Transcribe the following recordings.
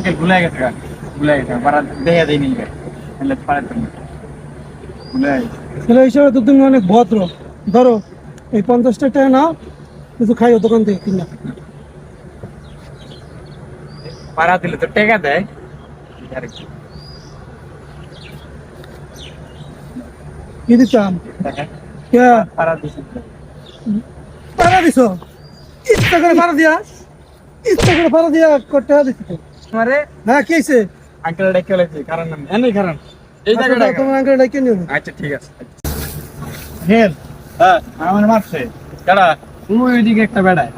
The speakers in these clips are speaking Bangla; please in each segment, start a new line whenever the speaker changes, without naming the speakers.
আঙ্কেল ভুলে গেছে পাড়া দেখে দেয়নি পাড়া ভুলে গেছে।
ছেলে হিসেবে তো তুমি অনেক ভদ্র। ধরো এই 50 টাকা নাও, কিছু খাইও দোকান থেকে কিনা।
পাড়া দিলে তো টেকা দেয়।
কি দিতাম?
পাড়া দিছে
পাড়া দিছ? ইচ্ছা করে পাড়া দিয়া, ইচ্ছা করে পাড়া দিয়া টাকা দিচ্ছি তো।
আমারে
হ্যাঁ কি হয়েছে?
আঙ্কেল ডেকে লাগছে কারণ নাম এনে কারণ এই জায়গাটা
তোমার আঙ্কেল ডাইকে নিও।
আচ্ছা ঠিক আছে। হেল
হ্যাঁ
আমার মারছে
কেডা
ওইদিকে একটা বেড়ায়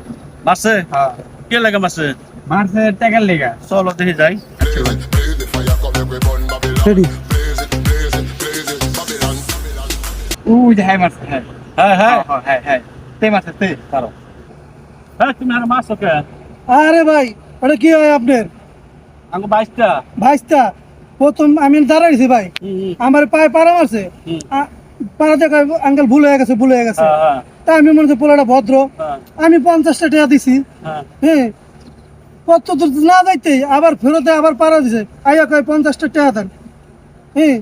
মারছে
হ্যাঁ
কে লাগে মারছে
মারছে টাকার লেগা।
চলো দেখি যাই
রেডি?
ওই যে হ্যাঁ মারছে হ্যাঁ
হ্যাঁ হ্যাঁ
হ্যাঁ হ্যাঁ তে মারছে তে পারো।
হ্যাঁ তুমি আর মারছো কে
আরে ভাই ওটা কি হয় আপনার?
আমাকে 22টা
ভাইস্তা প্রথম আমি দাঁড়াইছি ভাই, আমার পায়ে পাড়া মারছে। পাড়া দেখে আঙ্কেল ভুল হয়ে গেছে, ভুল হয়ে গেছে।
হ্যাঁ হ্যাঁ
তা আমি মনে হচ্ছে পোলাটা ভদ্র,
হ্যাঁ
আমি 50টা টাকা দিছি।
হ্যাঁ
হ্যাঁ কত দূর না যাইতে আবার ফেরতে আবার পাড়া দিছে, আইয়া কয় 50টা টাকা দেন। হ্যাঁ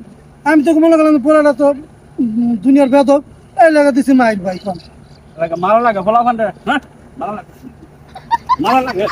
আমি তো মনে করলাম পোলাটা তো দুনিয়ার বেদক, এই লাগা দিছি মাইক ভাই কম।
লাগে মারা লাগে ফলাফান হ্যাঁ মারা লাগে